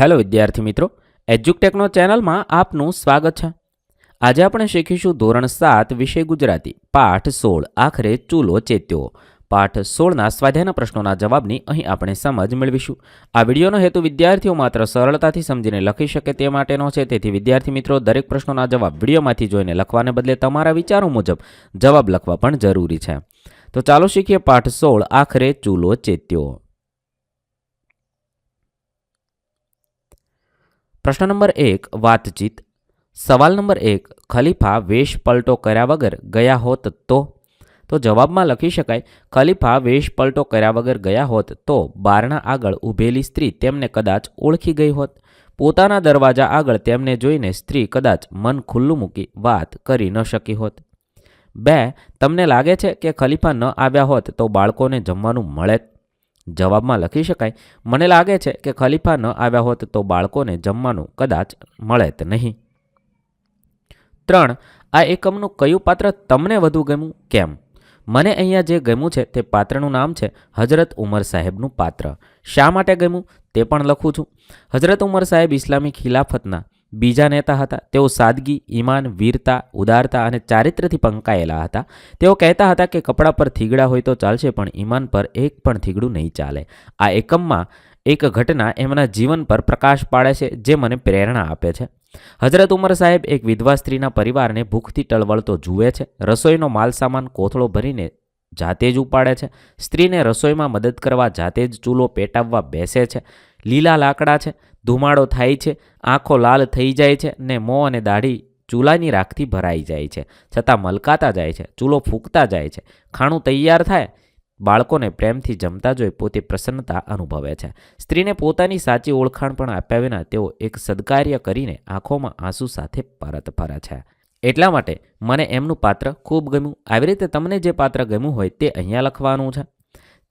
Hello વિદ્યાર્થી મિત્રો, એજ્યુકટેકનો ચેનલમાં આપનું સ્વાગત છે। આજે આપણે શીખીશું ધોરણ 7 વિષય ગુજરાતી પાઠ 16 આખરે ચૂલો ચેત્યો। પાઠ 16ના સ્વાધ્યાયના પ્રશ્નોના જવાબની અહીં આપણે સમજ મેળવીશું। આ વિડીયોનો હેતુ વિદ્યાર્થીઓ માત્ર સરળતાથી સમજીને લખી શકે તે માટેનો છે, તેથી વિદ્યાર્થી મિત્રો દરેક પ્રશ્નોના જવાબ વિડીયોમાંથી જોઈને લખવાને બદલે તમારા વિચારો મુજબ જવાબ લખવા પણ જરૂરી છે। તો ચાલો શીખીએ પાઠ 16 આખરે ચૂલો ચેત્યો। प्रश्न नंबर 1 वातचीत। सवाल नंबर 1 खलीफा वेश पलटो कर्या वगर गया होत तो जवाब में लखी शकाय खलीफा वेश पलटो कर्या वगर गया होत तो बारणा आगळ उभेली स्त्री तेमने कदाच ओळखी गई होत। पोताना दरवाजा आगळ तेमने जोईने स्त्री कदाच मन खुल्लू मूकी वात करी न शकी होत। 2 तमने लागे छे के खलीफा न आव्या होत तो बाळकोने जमवानुं मळेत। जवाब में लखी शकाय मने लागे छे के खलीफा न आव्या होत तो बाळकोने जमवानुं कदाच मळेत नहीं। 3 आ एकमनुं कयुं पात्र तमने वधु गम्युं केम? मने अहींया जे गम्युं छे ते पात्रनुं नाम छे हजरत उमर साहेबनुं पात्र। शा माटे गम्युं ते पण लखुं छुं। हजरत उमर साहेब इस्लामी खिलाफतना बीजा नेता हता। तेओ सादगी, ईमान, वीरता, उदारता अने चारित्र्यथी पंकायेला हता। तेओ कहेता हता के कपड़ा पर थीगड़ा होय तो चालशे पण ईमान पर एक पण थीगड़ुं नहीं चाले। आ एकममां एक घटना एमना जीवन पर प्रकाश पाड़े छे जे मने प्रेरणा आपे छे। हजरत उमर साहेब एक विधवा स्त्रीना परिवारने भूखथी टळवळतो जुए छे। रसोईनो माल सामान कोथळो भरीने जाते ज उपाड़े छे। स्त्रीने रसोईमां मदद करवा जाते ज चूलो पेटाववा बेसे छे। लीला लाकड़ा छे, धुमाड़ो थाय छे, आँखों लाल थई जाय छे ने मों अने दाढ़ी चूलानी राखथी भराई जाय छे, छतां मलकाता जाय छे, चूलो फूंकता जाय छे। खाणुं तैयार थाय, बाळकोने प्रेमथी जमता जोई पोते प्रसन्नता अनुभवे छे। स्त्रीने पोतानी साची ओळखाण पण आप्या विना तेओ एक सद्कार्य करीने आँखोमां आंसू साथे परत फरे छे। એટલા માટે મને એમનું પાત્ર ખૂબ ગમ્યું। આવી રીતે તમને જે પાત્ર ગમ્યું હોય તે અહીંયા લખવાનું છે।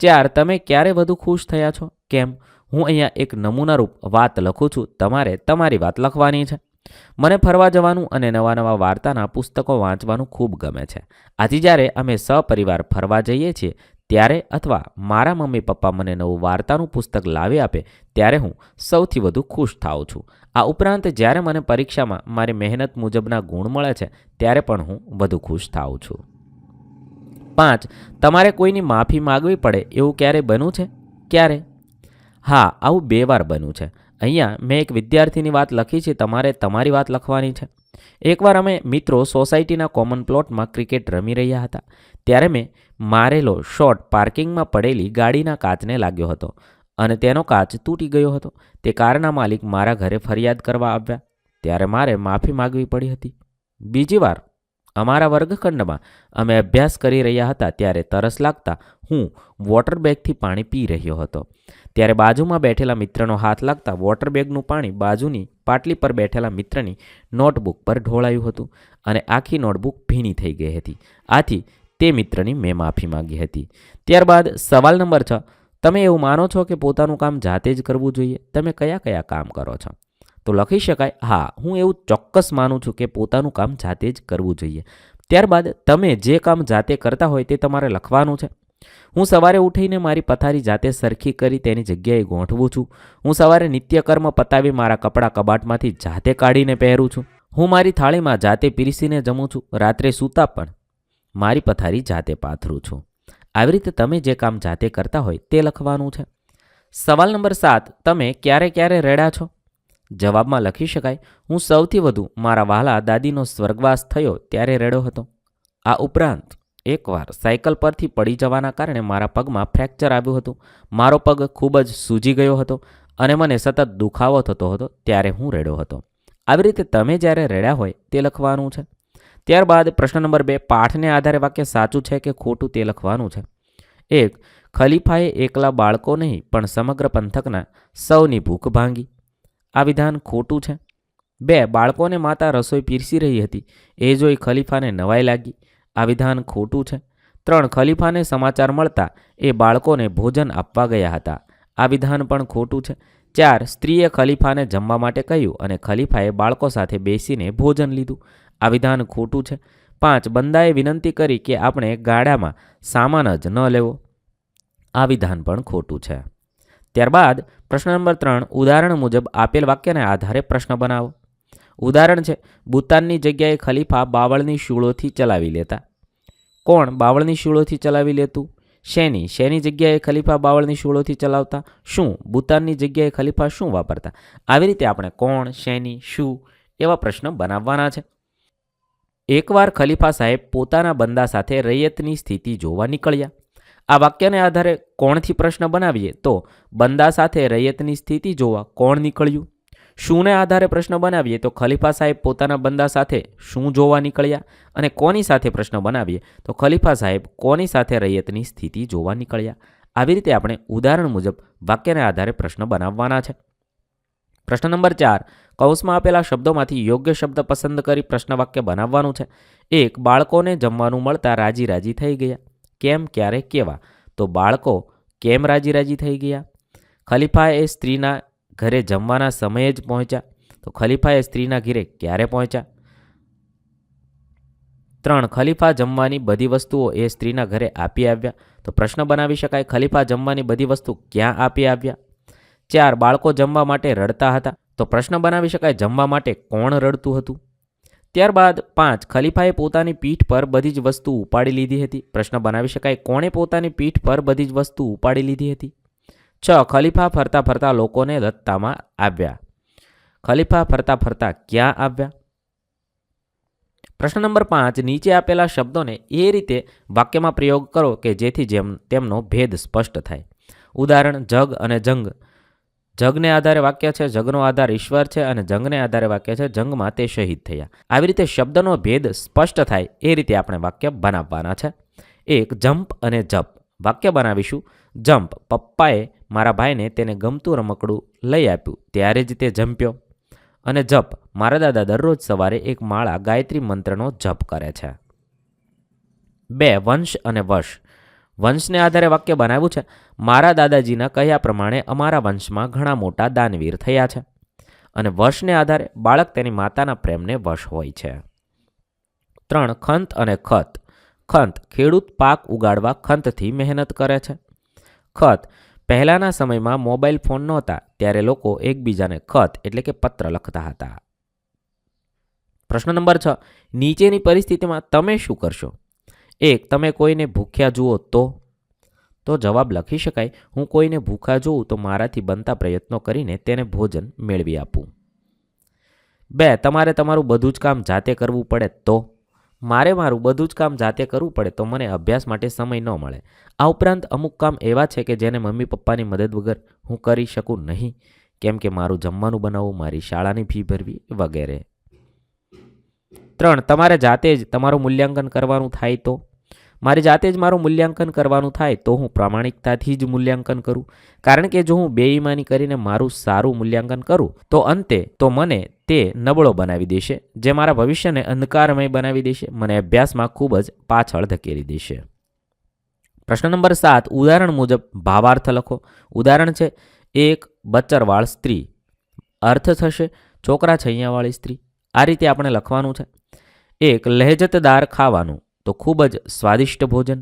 4 તમે ક્યારે વધુ ખુશ થયા છો કેમ? હું અહીંયા એક નમૂનારૂપ વાત લખું છું, તમારે તમારી વાત લખવાની છે। મને ફરવા જવાનું અને નવા નવા વાર્તાના પુસ્તકો વાંચવાનું ખૂબ ગમે છે। આથી જ્યારે અમે સપરિવાર ફરવા જઈએ છીએ ત્યારે અથવા મારા મમ્મી પપ્પા મને નવું વાર્તાનું પુસ્તક લાવી આપે ત્યારે હું સૌથી વધુ ખુશ થાઉં છું। આ ઉપરાંત જ્યારે મને પરીક્ષામાં મારી મહેનત મુજબના ગુણ મળે છે ત્યારે પણ હું વધુ ખુશ થાઉં છું। 5 તમારે કોઈની માફી માગવી પડે એવું ક્યારે બન્યું છે? ક્યારે? હા, આવું 2 વાર બન્યું છે। અહીંયા મેં એક વિદ્યાર્થીની વાત લખી છે, તમારે તમારી વાત લખવાની છે। એકવાર અમે મિત્રો સોસાયટીના કોમન પ્લોટમાં ક્રિકેટ રમી રહ્યા હતા ત્યારે મેં મારેલો શોટ પાર્કિંગમાં પડેલી ગાડીના કાચને લાગ્યો હતો અને તેનો કાચ તૂટી ગયો હતો। તે કારના માલિક મારા ઘરે ફરિયાદ કરવા આવ્યા ત્યારે મારે માફી માગવી પડી હતી। બીજી વાર અમારા વર્ગખંડમાં અમે અભ્યાસ કરી રહ્યા હતા ત્યારે તરસ લાગતા હું વોટર બેગથી પાણી પી રહ્યો હતો ત્યારે બાજુમાં બેઠેલા મિત્રનો હાથ લાગતા વોટર બેગનું પાણી બાજુની પાટલી પર બેઠેલા મિત્રની નોટબુક પર ઢોળાયું હતું અને આખી નોટબુક ભીની થઈ ગઈ હતી। આથી તે મિત્રની મેં માફી માંગી હતી। ત્યારબાદ સવાલ નંબર 6 તમે એવું માનો છો કે પોતાનું કામ જાતે જ કરવું જોઈએ? તમે કયા કયા કામ કરો છો? તો લખી શકાય હા, હું એવું ચોક્કસ માનું છું કે પોતાનું કામ જાતે જ કરવું જોઈએ। ત્યારબાદ તમે જે કામ જાતે કરતા હોય તે તમારે લખવાનું છે। હું સવારે ઉઠીને મારી પથારી જાતે સરખી કરી તેની જગ્યાએ ગોઠવું છું। હું સવારે નિત્યકર્મ પતાવી મારા કપડાં કબાટમાંથી જાતે કાઢીને પહેરું છું। હું મારી થાળીમાં જાતે પીરસીને જમું છું। રાત્રે સૂતા પણ મારી પથારી જાતે પાથરું છું। આવી રીતે તમે જે કામ જાતે કરતા હોય તે લખવાનું છે। સવાલ નંબર 7 તમે ક્યારે ક્યારે રડ્યા છો? જવાબમાં લખી શકાય હું સૌથી વધુ મારા વહાલા દાદીનો સ્વર્ગવાસ થયો ત્યારે રડ્યો હતો। આ ઉપરાંત એકવાર સાયકલ પરથી પડી જવાના કારણે મારા પગમાં ફ્રેક્ચર આવ્યું હતું। મારો પગ ખૂબ જ સૂજી ગયો હતો અને મને સતત દુખાવો થતો હતો ત્યારે હું રડ્યો હતો। આવી રીતે તમે જ્યારે રડ્યા હોય તે લખવાનું છે। ત્યારબાદ પ્રશ્ન નંબર 2 પાઠને આધારે વાક્ય સાચું છે કે ખોટું તે લખવાનું છે। 1 ખલીફાએ એકલા બાળકો નહીં પણ સમગ્ર પંથકના સૌની ભૂખ ભાંગી। આ વિધાન ખોટું છે। 2 બાળકોને માતા રસોઈ પીરસી રહી હતી એ જોઈ ખલીફાને નવાઈ લાગી। આ વિધાન ખોટું છે। 3 ખલીફાને સમાચાર મળતા એ બાળકોને ભોજન આપવા ગયા હતા। આ વિધાન પણ ખોટું છે। 4 સ્ત્રીએ ખલીફાને જમવા માટે કહ્યું અને ખલીફાએ બાળકો સાથે બેસીને ભોજન લીધું। આ વિધાન ખોટું છે। 5 બંદાએ વિનંતી કરી કે આપણે ગાડામાં સામાન જ ન લેવો। આ વિધાન પણ ખોટું છે। ત્યારબાદ પ્રશ્ન નંબર 3, ઉદાહરણ મુજબ આપેલ વાક્યને આધારે પ્રશ્ન બનાવો. ઉદાહરણ છે, બુતાનની જગ્યાએ ખલીફા બાવળની શૂળોથી ચલાવી લેતા. કોણ બાવળની શૂળોથી ચલાવી લેતું? શેની જગ્યાએ ખલીફા બાવળની શૂળોથી ચલાવતા? શું બુતાનની જગ્યાએ ખલીફા શું વાપરતા? આવી રીતે આપણે કોણ, શેની, શું એવા પ્રશ્ન બનાવવાના છે. એકવાર ખલીફા સાહેબ પોતાના બંદા સાથે રૈયતની સ્થિતિ જોવા નીકળ્યા. આ વાક્યને આધારે કોણથી પ્રશ્ન બનાવીએ તો બંદા સાથે રૈયતની સ્થિતિ જોવા કોણ નીકળ્યું. શુંને આધારે પ્રશ્ન બનાવીએ તો ખલીફા સાહેબ પોતાના બંદા સાથે શું જોવા નીકળ્યા. અને કોની સાથે પ્રશ્ન બનાવીએ તો ખલીફા સાહેબ કોની સાથે રૈયતની સ્થિતિ જોવા નીકળ્યા. આવી રીતે આપણે ઉદાહરણ મુજબ વાક્યને આધારે પ્રશ્ન બનાવવાના છે. પ્રશ્ન નંબર 4, કૌંસમાં આપેલા શબ્દોમાંથી યોગ્ય શબ્દ પસંદ કરી પ્રશ્ન વાક્ય બનાવવાનું છે. 1, બાળકોને જમવાનું મળતા રાજી રાજી થઈ ગયા. કેમ, ક્યારે, કેવા? તો બાળકો કેમ રાજી રાજી થઈ ગયા? ખલીફા એ સ્ત્રીના ઘરે જમવાના સમયે જ પહોંચ્યા. તો ખલીફાએ સ્ત્રીના ઘરે ક્યારે પહોંચ્યા? 3, ખલીફા જમવાની બધી વસ્તુઓ એ સ્ત્રીના ઘરે આપી આવ્યા. તો પ્રશ્ન બનાવી શકાય, ખલીફા જમવાની બધી વસ્તુ ક્યાં આપી આવ્યા? 4, બાળકો જમવા માટે રડતા હતા. તો પ્રશ્ન બનાવી શકાય, જમવા માટે કોણ રડતું હતું? ત્યારબાદ 5, ખલીફાએ પોતાની પીઠ પર બધી જ વસ્તુ ઉપાડી લીધી હતી. પ્રશ્ન બનાવી શકાય, કોણે પોતાની પીઠ પર બધી જ વસ્તુ ઉપાડી લીધી હતી? 6, ખલીફા ફરતા ફરતા લોકોને રસ્તામાં આવ્યા. ખલીફા ફરતા ફરતા ક્યાં આવ્યા? પ્રશ્ન નંબર 5, નીચે આપેલા શબ્દોને એ રીતે વાક્યમાં પ્રયોગ કરો કે જેથી તેમનો ભેદ સ્પષ્ટ થાય. ઉદાહરણ, જગ અને જંગ. જગને આધારે વાક્ય છે જગનો આધાર ઈશ્વર છે અને જંગને આધારે વાક્ય છે જંગમાં તે શહીદ થયા. આવી રીતે શબ્દનો ભેદ સ્પષ્ટ થાય એ રીતે આપણે વાક્ય બનાવવાના છે. 1, જમ્પ અને જપ. વાક્ય બનાવીશું, જમ્પ, પપ્પાએ મારા ભાઈને તેને ગમતું રમકડું લઈ આપ્યું ત્યારે જ તે જમ્પ્યો. અને જપ, મારા દાદા દરરોજ સવારે એક માળા ગાયત્રી મંત્રનો જપ કરે છે. 2, વંશ અને વશ. વંશને આધારે વાક્ય બનાવ્યું છે, મારા દાદાજીના કહ્યા પ્રમાણે અમારા વંશમાં ઘણા મોટા દાનવીર થયા છે. અને વશને આધારે બાળક તેની માતાના પ્રેમને વશ હોય છે. 3, ખંત અને ખત. ખંત, ખેડૂત પાક ઉગાડવા ખંતથી મહેનત કરે છે. ખત, પહેલાંના સમયમાં મોબાઈલ ફોન નહોતા ત્યારે લોકો એકબીજાને ખત એટલે કે પત્ર લખતા હતા. પ્રશ્ન નંબર 6, નીચેની પરિસ્થિતિમાં તમે શું કરશો? 1, તમે કોઈને ભૂખ્યા જુઓ તો જવાબ લખી શકાય, હું કોઈને ભૂખા જોઉં તો મારાથી બનતા પ્રયત્નો કરીને તેને ભોજન મેળવી આપું. 2, તમારે તમારું બધું જ કામ જાતે કરવું પડે તો? મારે મારું બધું જ કામ જાતે કરવું પડે તો મને અભ્યાસ માટે સમય ન મળે. આ ઉપરાંત અમુક કામ એવા છે કે જેને મમ્મી પપ્પાની મદદ વગર હું કરી શકું નહીં, કેમ કે મારું જમવાનું બનાવવું, મારી શાળાની ફી ભરવી વગેરે. 3, તમારે જાતે જ તમારું મૂલ્યાંકન કરવાનું થાય તો? મારી જાતે જ મારું મૂલ્યાંકન કરવાનું થાય તો હું પ્રામાણિકતાથી જ મૂલ્યાંકન કરું, કારણ કે જો હું બેઈમાની કરીને મારું સારું મૂલ્યાંકન કરું તો અંતે તો મને તે નબળો બનાવી દેશે, જે મારા ભવિષ્યને અંધકારમય બનાવી દેશે, મને અભ્યાસમાં ખૂબ જ પાછળ ધકેલી દેશે. પ્રશ્ન નંબર 7, ઉદાહરણ મુજબ ભાવાર્થ લખો. ઉદાહરણ છે, 1, બચ્ચરવાળ સ્ત્રી. અર્થ થશે છોકરા છૈયાવાળી સ્ત્રી. આ રીતે આપણે લખવાનું છે. 1, લહેજતદાર ખાવાનું, તો ખૂબ જ સ્વાદિષ્ટ ભોજન.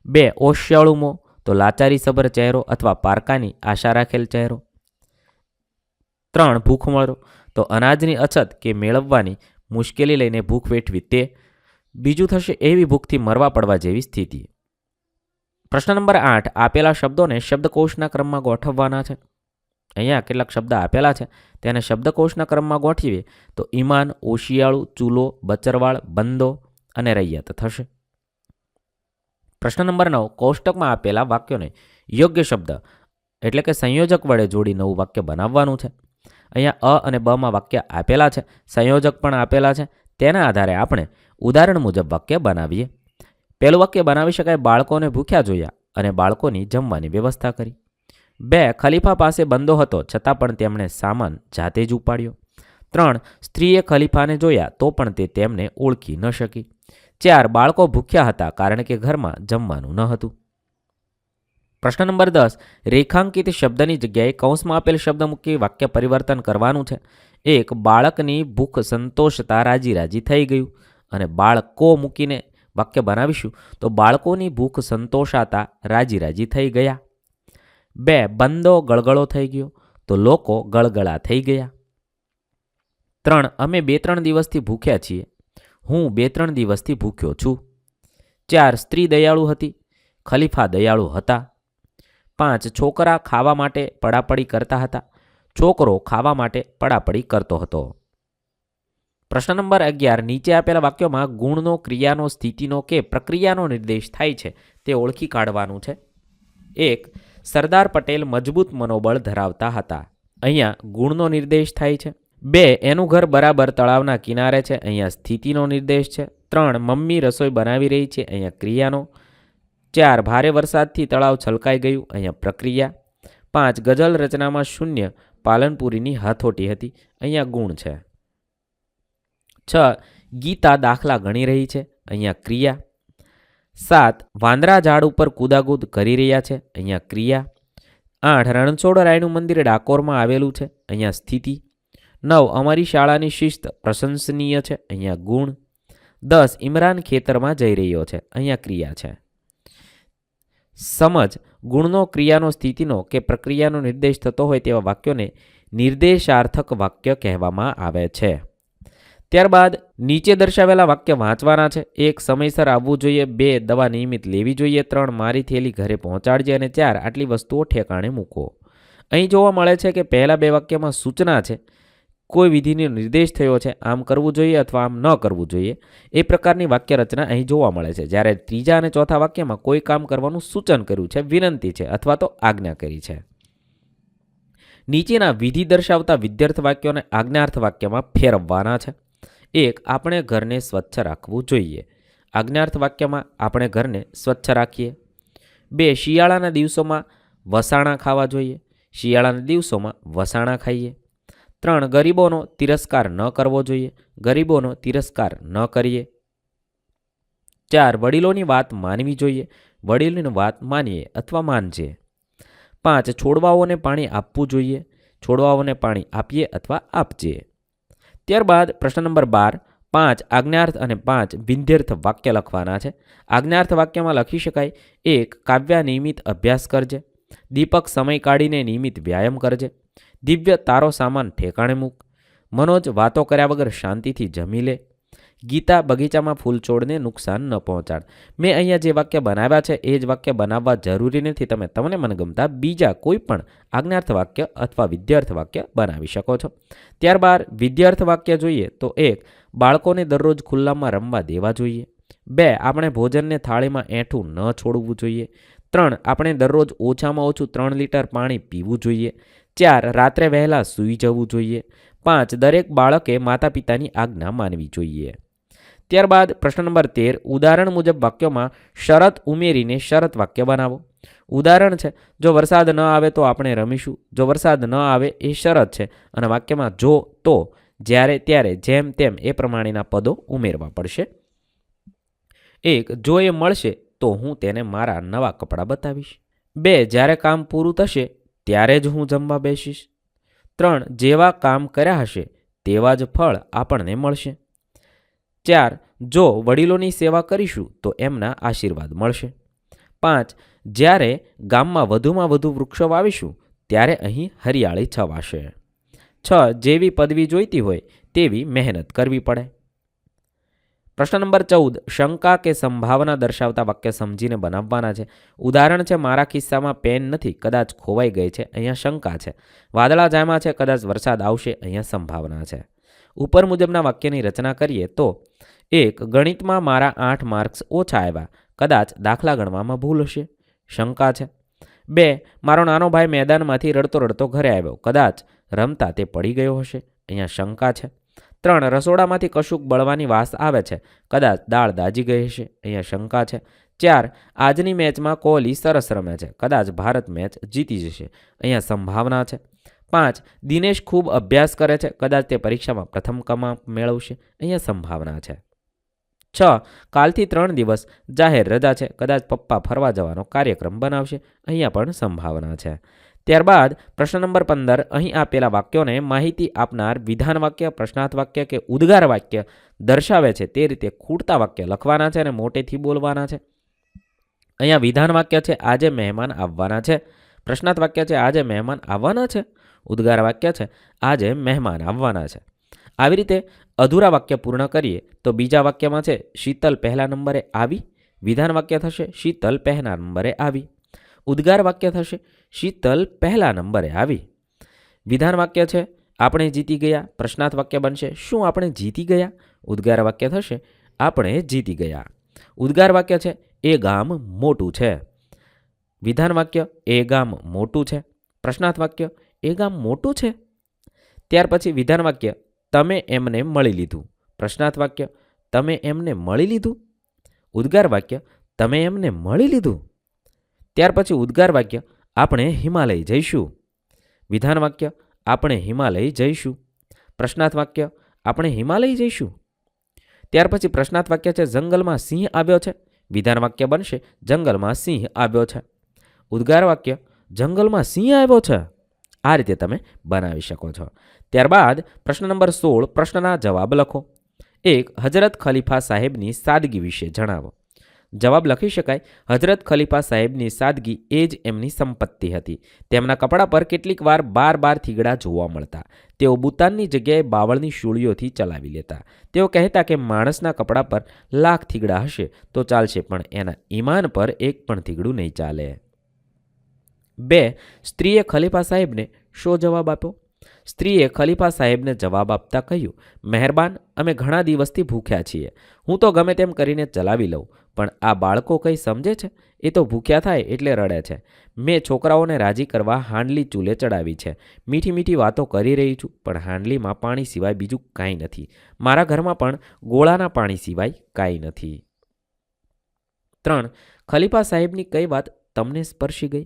2, ઓશિયાળું મોં, તો લાચારીસભર ચહેરો અથવા પારકાની આશા રાખેલ ચહેરો. 3, ભૂખમરો, તો અનાજની અછત કે મેળવવાની મુશ્કેલી લઈને ભૂખ વેઠવી તે. બીજું થશે એવી ભૂખથી મરવા પડવા જેવી સ્થિતિ. પ્રશ્ન નંબર 8, આપેલા શબ્દોને શબ્દકોશના ક્રમમાં ગોઠવવાના છે. અહીંયા કેટલાક શબ્દ આપેલા છે તેને શબ્દકોશના ક્રમમાં ગોઠવીએ તો ઈમાન, ઓશિયાળું, ચૂલો, બચરવાળ, બંદો અને રૈયત થશે. પ્રશ્ન નંબર 9, કોષ્ટકમાં આપેલા વાક્યોને યોગ્ય શબ્દ એટલે કે સંયોજક વડે જોડી નવું વાક્ય બનાવવાનું છે. અહીંયા અ અને બમાં વાક્ય આપેલા છે, સંયોજક પણ આપેલા છે. તેના આધારે આપણે ઉદાહરણ મુજબ વાક્ય બનાવીએ. પહેલું વાક્ય બનાવી શકાય, બાળકોને ભૂખ્યા જોયા અને બાળકોની જમવાની વ્યવસ્થા કરી. 2, ખલીફા પાસે બંદો હતો છતાં પણ તેમણે સામાન જાતે જ ઉપાડ્યો. 3, સ્ત્રીએ ખલીફાને જોયા તો પણ તે તેમને ઓળખી ન શકી. 4, બાળકો ભૂખ્યા હતા કારણ કે ઘરમાં જમવાનું ન હતું. પ્રશ્ન નંબર 10, રેખાંકિત શબ્દની જગ્યાએ કૌંસમાં આપેલ શબ્દ મૂકી વાક્ય પરિવર્તન કરવાનું છે. 1, બાળકની ભૂખ સંતોષતા રાજી રાજી થઈ ગયું અને બાળકો મૂકીને વાક્ય બનાવીશું તો બાળકોની ભૂખ સંતોષાતા રાજી રાજી થઈ ગયા. 2 બંદો ગળગળો થઈ ગયો, તો લોકો ગળગળા થઈ ગયા. 3 અમે 2-3 દિવસથી ભૂખ્યા છીએ, હું 2-3 દિવસથી ભૂખ્યો છું. 4 સ્ત્રી દયાળુ હતી, ખલીફા દયાળુ હતા. 5 છોકરા ખાવા માટે પડાપડી કરતા હતા, છોકરો ખાવા માટે પડાપડી કરતો હતો. પ્રશ્ન નંબર 11. નીચે આપેલા વાક્યોમાં ગુણનો, ક્રિયાનો, સ્થિતિનો કે પ્રક્રિયાનો નિર્દેશ થાય છે તે ઓળખી કાઢવાનું છે. 1. સરદાર પટેલ મજબૂત મનોબળ ધરાવતા હતા. અહીંયા ગુણનો નિર્દેશ થાય છે. 2. એનું ઘર બરાબર તળાવના કિનારે છે. અહીંયા સ્થિતિનો નિર્દેશ છે. 3. મમ્મી રસોઈ બનાવી રહી છે. અહીંયા ક્રિયાનો. 4. ભારે વરસાદથી તળાવ છલકાઈ ગયું. અહીંયા પ્રક્રિયા. 5. ગઝલ રચનામાં શૂન્ય પાલનપુરીની હથોટી હતી. અહીંયા ગુણ છે. 6. ગીતા દાખલા ગણી રહી છે. અહીંયા ક્રિયા. 7. વાંદરા ઝાડ ઉપર કૂદાકૂદ કરી રહ્યા છે. અહીંયા ક્રિયા. 8. રણછોડરાયનું મંદિર ડાકોરમાં આવેલું છે. અહીંયા સ્થિતિ. 9. અમારી શાળાની શિસ્ત પ્રશંસનીય છે. અહીંયા ગુણ. 10. ઇમરાન ખેતરમાં જઈ રહ્યો છે. અહીંયા ક્રિયા છે. સમજ. ગુણનો, ક્રિયાનો, સ્થિતિનો કે પ્રક્રિયાનો નિર્દેશ થતો હોય તેવા વાક્યોને નિર્દેશાર્થક વાક્ય કહેવામાં આવે છે. ત્યારબાદ નીચે દર્શાવેલા વાક્ય વાંચવાના છે. 1. સમયસર આવવું જોઈએ. 2. દવા નિયમિત લેવી જોઈએ. 3. મારી થેલી ઘરે પહોંચાડજે. અને 4. આટલી વસ્તુઓ ઠેકાણે મૂકો. અહીં જોવા મળે છે કે પહેલા 2 વાક્યમાં સૂચના છે, કોઈ વિધિનો નિર્દેશ થયો છે, આમ કરવું જોઈએ અથવા આમ ન કરવું જોઈએ, એ પ્રકારની વાક્ય રચના અહીં જોવા મળે છે. જ્યારે ત્રીજા અને ચોથા વાક્યમાં કોઈ કામ કરવાનું સૂચન કર્યું છે, વિનંતી છે અથવા તો આજ્ઞા કરી છે. નીચેના વિધિ દર્શાવતા વિધ્યર્થ વાક્યોને આજ્ઞાર્થ વાક્યમાં ફેરવવાના છે. 1. આપણે ઘરને સ્વચ્છ રાખવું જોઈએ. આજ્ઞાર્થ વાક્યમાં આપણે ઘરને સ્વચ્છ રાખીએ. 2. શિયાળાના દિવસોમાં વસાણા ખાવા જોઈએ. શિયાળાના દિવસોમાં વસાણા ખાઈએ. 3. ગરીબોનો તિરસ્કાર ન કરવો જોઈએ. ગરીબોનો તિરસ્કાર ન કરીએ. 4. વડીલોની વાત માનવી જોઈએ. વડીલોની વાત માનીએ અથવા માનજે. 5. છોડવાઓને પાણી આપવું જોઈએ. છોડવાઓને પાણી આપીએ અથવા આપજે. ત્યારબાદ પ્રશ્ન નંબર 12. 5 આજ્ઞાર્થ અને 5 વિધ્યર્થ વાક્ય લખવાના છે. આજ્ઞાર્થ વાક્યમાં લખી શકાય. 1. કાવ્યા નિયમિત અભ્યાસ કરજે. દીપક સમય કાઢીને નિયમિત વ્યાયામ કરજે. દિવ્ય તારો સામાન ઠેકાણે મૂક. મનોજ વાતો કર્યા વગર શાંતિથી જમી લે. ગીતા બગીચામાં ફૂલ છોડને નુકસાન ન પહોંચાડ. મેં અહીંયા જે વાક્ય બનાવ્યા છે એ જ વાક્ય બનાવવા જરૂરી નથી. તમે તમને મનગમતા બીજા કોઈ પણ આજ્ઞાર્થ વાક્ય અથવા વિધ્યર્થ વાક્ય બનાવી શકો છો. ત્યારબાદ વિધ્યર્થ વાક્ય જોઈએ તો 1. બાળકોને દરરોજ ખુલ્લામાં રમવા દેવા જોઈએ. 2. આપણે ભોજનને થાળીમાં એઠું ન છોડવું જોઈએ. 3. આપણે દરરોજ ઓછામાં ઓછું 3 લીટર પાણી પીવું જોઈએ. 4. રાત્રે વહેલા સૂઈ જવું જોઈએ. 5. દરેક બાળકે માતા પિતાની આજ્ઞા માનવી જોઈએ. ત્યારબાદ પ્રશ્ન નંબર 13. ઉદાહરણ મુજબ વાક્યોમાં શરત ઉમેરીને શરત વાક્ય બનાવો. ઉદાહરણ છે, જો વરસાદ ન આવે તો આપણે રમીશું. જો વરસાદ ન આવે એ શરત છે અને વાક્યમાં જો, તો, જ્યારે, ત્યારે, જેમ, તેમ એ પ્રમાણેના પદો ઉમેરવા પડશે. 1. જો એ મળશે તો હું તેને મારા નવા કપડાં બતાવીશ. 2. જ્યારે કામ પૂરું થશે ત્યારે જ હું જમવા બેસીશ. 3. જેવા કામ કર્યા હશે તેવા જ ફળ આપણને મળશે. 4. જો વડીલોની સેવા કરીશું તો એમના આશીર્વાદ મળશે. 5. જ્યારે ગામમાં વધુમાં વધુ વૃક્ષો વાવીશું ત્યારે અહીં હરિયાળી છવાશે. 6. જેવી પદવી જોઈતી હોય તેવી મહેનત કરવી પડે. પ્રશ્ન નંબર 14. શંકા કે સંભાવના દર્શાવતા વાક્ય સમજીને બનાવવાના છે. ઉદાહરણ છે, મારા ખિસ્સામાં પેન નથી, કદાચ ખોવાઈ ગઈ છે. અહીંયા શંકા છે. વાદળા જામ્યા છે, કદાચ વરસાદ આવશે. અહીંયા સંભાવના છે. ઉપર મુજબના વાક્યની રચના કરીએ તો 1. ગણિતમાં મારા 8 માર્ક્સ ઓછા આવ્યા, કદાચ દાખલા ગણવામાં ભૂલ હશે. શંકા છે. 2. મારો નાનો ભાઈ મેદાનમાંથી રડતો રડતો ઘરે આવ્યો, કદાચ રમતા તે પડી ગયો હશે. અહીંયા શંકા છે. 3. રસોડામાંથી કશુંક બળવાની વાસ આવે છે, કદાચ દાળ દાજી ગઈ હશે. અહીંયા શંકા છે. 4. આજની મેચમાં કોહલી સરસ રમે છે, કદાચ ભારત મેચ જીતી જશે. અહીંયા સંભાવના છે. 5. દિનેશ ખૂબ અભ્યાસ કરે છે, કદાચ તે પરીક્ષામાં પ્રથમ ક્રમાંક મેળવશે. અહીંયા સંભાવના છે. 6. કાલથી 3 દિવસ જાહેર રજા છે, કદાચ પપ્પા ફરવા જવાનો કાર્યક્રમ બનાવશે. અહીંયા પણ સંભાવના છે. ત્યારબાદ પ્રશ્ન નંબર 15. અહીં આપેલા વાક્યોને માહિતી આપનાર વિધાન વાક્ય, પ્રશ્નાર્થ વાક્ય કે ઉદ્ગાર વાક્ય દર્શાવે છે તે રીતે ખૂટતા વાક્ય લખવાના છે અને મોટેથી બોલવાના છે. અહીંયા વિધાન વાક્ય છે, આજે મહેમાન આવવાના છે. પ્રશ્નાર્થ વાક્ય છે આજે મહેમાન આવવાના છે. ઉદ્ગાર વાક્ય છે આજે મહેમાન આવવાના છે. આવી રીતે અધૂરા વાક્ય પૂર્ણ કરીએ તો બીજા વાક્યમાં છે શીતલ પહેલા નંબરે આવી. વિધાન વાક્ય થશે શીતલ પહેલા નંબરે આવી. ઉદ્ગાર વાક્ય થશે શીતલ પહેલા નંબરે આવી. વિધાન વાક્ય છે આપણે જીતી ગયા. પ્રશ્નાર્થ વાક્ય બનશે શું આપણે જીતી ગયા. ઉદ્ગાર વાક્ય થશે આપણે જીતી ગયા. ઉદ્ગાર વાક્ય છે એ ગામ મોટું છે. વિધાન વાક્ય એ ગામ મોટું છે. પ્રશ્નાર્થ વાક્ય એ ગામ મોટું છે. ત્યાર પછી વિધાન વાક્ય તમે એમને મળી લીધું. પ્રશ્નાર્થ વાક્ય તમે એમને મળી લીધું. ઉદ્ગાર વાક્ય તમે એમને મળી લીધું. ત્યાર પછી ઉદ્ગાર વાક્ય આપણે હિમાલય જઈશું. વિધાન વાક્ય આપણે હિમાલય જઈશું. પ્રશ્નાર્થ વાક્ય આપણે હિમાલય જઈશું. ત્યાર પછી પ્રશ્નાર્થ વાક્ય છે જંગલમાં સિંહ આવ્યો છે. વિધાન વાક્ય બનશે જંગલમાં સિંહ આવ્યો છે. ઉદ્ગાર વાક્ય જંગલમાં સિંહ આવ્યો છે. આ રીતે તમે બનાવી શકો છો. ત્યારબાદ પ્રશ્ન નંબર 16 પ્રશ્નના જવાબ લખો. 1. હજરત ખલીફા સાહેબની સાદગી વિશે જણાવો. જવાબ લખી શકાય હજરત ખલીફા સાહેબની સાદગી એ જ એમની સંપત્તિ હતી. તેમના કપડા પર કેટલીક વાર 12 થીગડા જોવા મળતા. તેઓ બુતાનની જગ્યાએ બાવળની શૂળીઓથી ચલાવી લેતા. તેઓ કહેતા કે માણસના કપડા પર 1,00,000 થીગડા હશે તો ચાલશે પણ એના ઈમાન પર એક પણ થીગડું નહીં ચાલે. 2. સ્ત્રીએ ખલીફા સાહેબને શો જવાબ આપ્યો. સ્ત્રીએ ખલીફા સાહેબને જવાબ આપતા કહ્યું મહેરબાન અમે ઘણા દિવસથી ભૂખ્યા છીએ. હું તો ગમે તેમ કરીને ચલાવી લઉં પણ આ બાળકો કંઈ સમજે છે. એ તો ભૂખ્યા થાય એટલે રડે છે. મેં છોકરાઓને રાજી કરવા હાંડલી ચૂલે ચડાવી છે. મીઠી મીઠી વાતો કરી રહી છું પણ હાંડલીમાં પાણી સિવાય બીજું કાંઈ નથી. મારા ઘરમાં પણ ગોળાના પાણી સિવાય કાંઈ નથી. 3. ખલીફા સાહેબની કઈ વાત તમને સ્પર્શી ગઈ.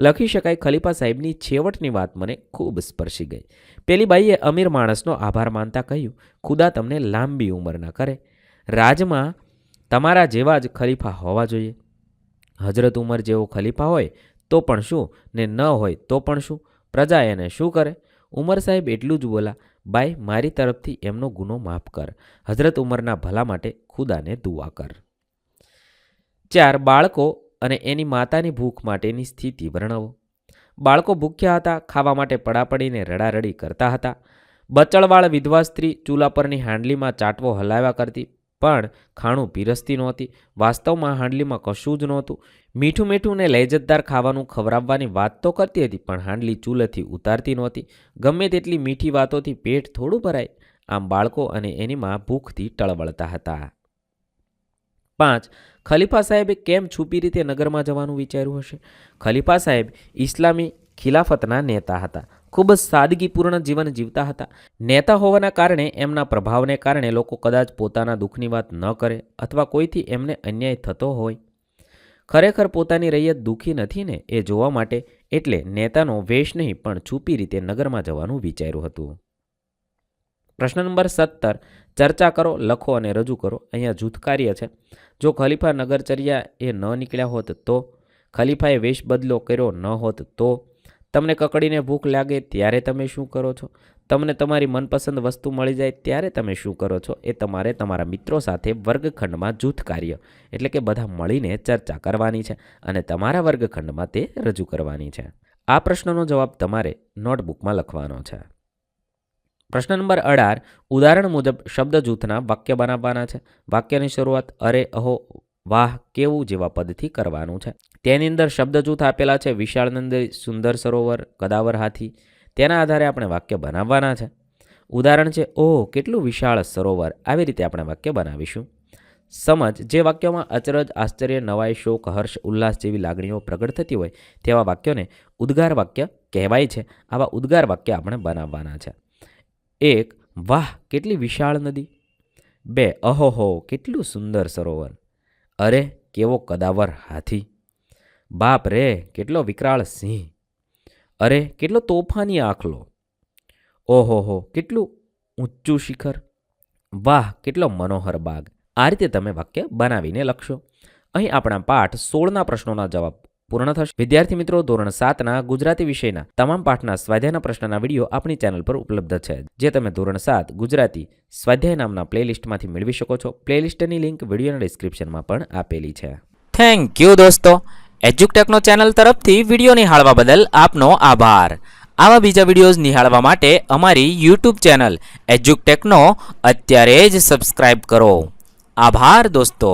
લખી શકાય ખલીફા સાહેબની છેવટની વાત મને ખૂબ સ્પર્શી ગઈ. પેલી બાઈએ અમીર માણસનો આભાર માનતા કહ્યું ખુદા તમને લાંબી ઉંમરના કરે. રાજમાં તમારા જેવા જ ખલીફા હોવા જોઈએ. હજરત ઉમર જેવો ખલીફા હોય તો પણ શું ને ન હોય તો પણ શું. પ્રજા એને શું કરે. ઉમર સાહેબ એટલું જ બોલા બાઈ મારી તરફથી એમનો ગુનો માફ કર. હજરત ઉમરના ભલા માટે ખુદાને દુઆ કર. 4. બાળકો અને એની માતાની ભૂખ માટેની સ્થિતિ વર્ણવો. બાળકો ભૂખ્યા હતા. ખાવા માટે પડાપડીને રડારડી કરતા હતા. બચળવાળ વિધવા સ્ત્રી ચૂલા પરની હાંડલીમાં ચાટવો હલાવ્યા કરતી પણ ખાણું પીરસતી નહોતી. વાસ્તવમાં હાંડલીમાં કશું જ નહોતું. મીઠું મીઠું ને લહેજતદાર ખાવાનું ખવડાવવાની વાત તો કરતી હતી પણ હાંડલી ચૂલેથી ઉતારતી નહોતી. ગમે તેટલી મીઠી વાતોથી પેટ થોડું ભરાય. આમ બાળકો અને એની માં ભૂખથી ટળવળતા હતા. 5. ખલીફા સાહેબે કેમ છુપી રીતે નગરમાં જવાનું વિચાર્યું હશે. ખલીફા સાહેબ ઇસ્લામી ખિલાફતના નેતા હતા. ખૂબ જ સાદગીપૂર્ણ જીવન જીવતા હતા. નેતા હોવાના કારણે એમના પ્રભાવને કારણે લોકો કદાચ પોતાના દુઃખની વાત ન કરે અથવા કોઈથી એમને અન્યાય થતો હોય. ખરેખર પોતાની રૈયત દુઃખી નથી ને એ જોવા માટે એટલે નેતાનો વેશ નહીં પણ છુપી રીતે નગરમાં જવાનું વિચાર્યું હતું. પ્રશ્ન નંબર 17 ચર્ચા કરો, લખો અને રજૂ કરો. અહીંયા જૂથ કાર્ય છે. જો ખલીફા નગરચર્યા એ ન નીકળ્યા હોત તો, ખલીફાએ વેશ બદલો કર્યો ન હોત તો, તમને કકડીને ભૂખ લાગે ત્યારે તમે શું કરો છો, તમને તમારી મનપસંદ વસ્તુ મળી જાય ત્યારે તમે શું કરો છો, એ તમારે તમારા મિત્રો સાથે વર્ગખંડમાં જૂથ કાર્ય એટલે કે બધા મળીને ચર્ચા કરવાની છે અને તમારા વર્ગખંડમાં તે રજૂ કરવાની છે. આ પ્રશ્નનો જવાબ તમારે નોટબુકમાં લખવાનો છે. પ્રશ્ન નંબર 18 ઉદાહરણ મુજબ શબ્દ જૂથના વાક્ય બનાવવાના છે. વાક્યની શરૂઆત અરે, અહો, વાહ, કેવું જેવા પદથી કરવાનું છે. તેની અંદર શબ્દ જૂથ આપેલા છે વિશાળ નદી, સુંદર સરોવર, કદાવર હાથી. તેના આધારે આપણે વાક્ય બનાવવાના છે. ઉદાહરણ છે ઓહ કેટલું વિશાળ સરોવર. આવી રીતે આપણે વાક્ય બનાવીશું. સમજ જે વાક્યોમાં અચરજ, આશ્ચર્ય, નવાઈ, શોક, હર્ષ, ઉલ્લાસ જેવી લાગણીઓ પ્રગટ થતી હોય તેવા વાક્યોને ઉદ્ગાર વાક્ય કહેવાય છે. આવા ઉદ્ગાર વાક્ય આપણે બનાવવાના છે. 1 વાહ કેટલી વિશાળ નદી. 2 અહોહો કેટલું સુંદર સરોવર. અરે કેવો કદાવર હાથી. બાપ રે કેટલો વિકરાળ સિંહ. અરે કેટલો તોફાની આખલો. ઓહોહો કેટલું ઊંચું શિખર. વાહ કેટલો મનોહર બાગ. આ રીતે તમે વાક્ય બનાવીને લખશો. અહીં આપણા પાઠ 16ના પ્રશ્નોના જવાબ પૂર્ણ થશે. વિદ્યાર્થી મિત્રો, ધોરણ 7ના ગુજરાતી વિષયના તમામ પાઠના સ્વાધ્યાયના પ્રશ્નના વિડીયો આપણી ચેનલ પર ઉપલબ્ધ છે, જે તમે ધોરણ 7 ગુજરાતી સ્વાધ્યાય નામના પ્લેલિસ્ટમાંથી મેળવી શકો છો. પ્લેલિસ્ટની લિંક વિડીયોના ડિસ્ક્રિપ્શનમાં પણ આપેલી છે. થેન્ક યુ દોસ્તો. એજ્યુકટેકનો ચેનલ તરફથી વિડીયો નિહાળવા બદલ આપનો આભાર. આવા બીજા વિડીયોઝ નિહાળવા માટે અમારી યુટ્યુબ ચેનલ એજ્યુકટેકનો અત્યારે જ સબસ્ક્રાઇબ કરો. આભાર દોસ્તો.